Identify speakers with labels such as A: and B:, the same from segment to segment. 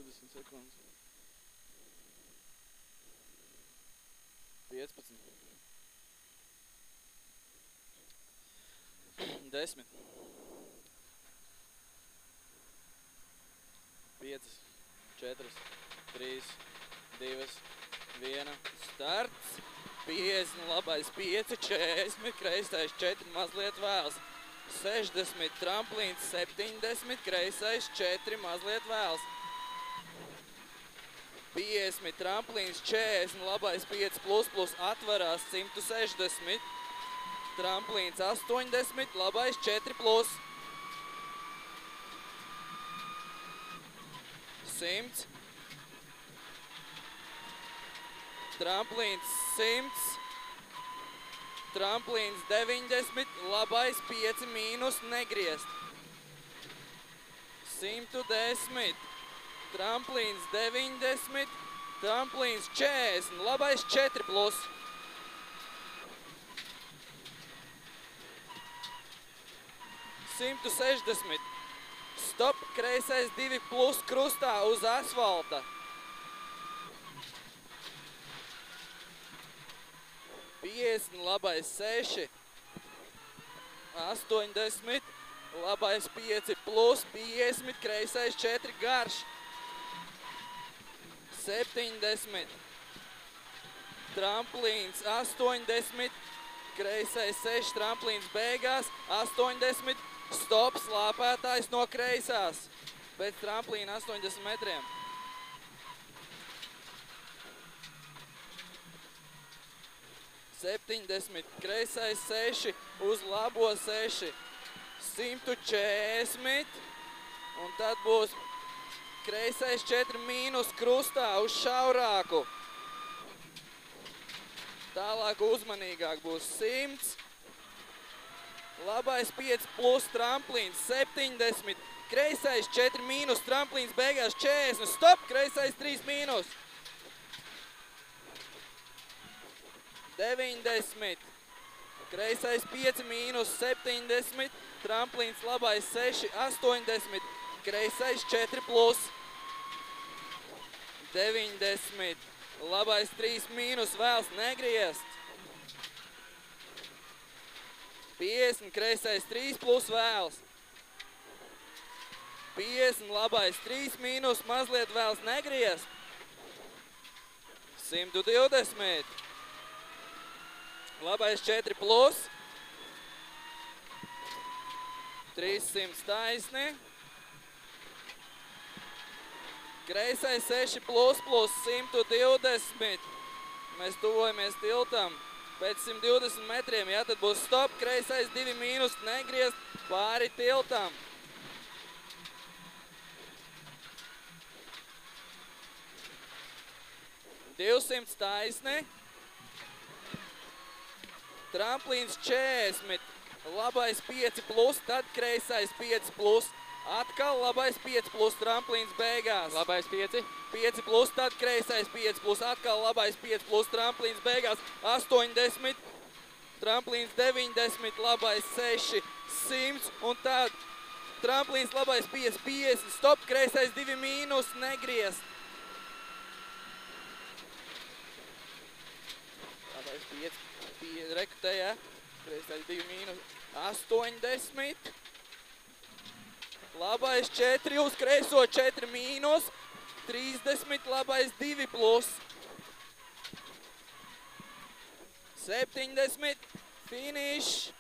A: 20 sekundes. 15. 10. 5, 4, 3, 2, 1. Starts. 50, labais 5, 40, kreisais 4, mazliet vēls. 60, tramplīns 70, kreisais 4, mazliet vēls. 50, tramplīns 40, labais 5 plus, atvarās 160. Tramplīns 80, labais 4 plus. 100. Tramplīns 100. Tramplīns 90, labais 5 mīnus, negriezt. 110. Tramplīns 90, tramplīns 40, labais 4 plus. 160. Stop, kreisais 2 plus krustā uz asfalta. 50, labais 6. 80, labais 5 plus, 50, kreisais 4 garš. 70. Tramplīns 80, kreisais 6, tramplīns beigās, 80, stop, slāpētājs no kreisās, pēc tramplīna 80 metriem. 70, kreisais 6, uz labo 6, 140, un tad būs kreisais 4 mīnus krustā uz šaurāku. Tālāk uzmanīgāk būs 100. Labais 5 plus tramplīns 70. Kreisais 4 mīnus, tramplīns beigās 40. Stop, kreisais 3 mīnus. 90. Kreisais 5 mīnus 70. Tramplīns labais 6, 80. Kreisais 4 plus. 90. Labais 3 mīnus, vēls negriezt. 50, kreisais 3 plus vēls. 50, labais 3 mīnus, mazliet vēls negriezt. 120. Labais 4 plus. 300 taisni. Kreisais 6 plus, 120. Mēs tuvojamies tiltam. Pēc 120 metriem, jā, tad būs stop, kreisais 2 mīnus, negriezt pāri tiltam. $200 taisni. Tramplīns 40, labais 5 plus, tad kreisais 5 plus. Atkal labais 5 plus, tramplīns beigās.
B: Labais 5.
A: 5 plus, tad kreisais 5 plus, atkal labais 5 plus, tramplīns beigās 80, tramplīns 90, labais 6, 100, un tad tramplīns labais 5, 50, stop, kreisais 2 mīnus, negriezt. Labais 5, rekutē, jā, kreisais 2 mīnus, 80. Labais 4, uz kreiso 4 mīnus, 30, labais 2 plus. 70, finish.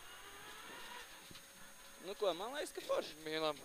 A: Nu ko, man liekas, ka forši.
B: Mīlam.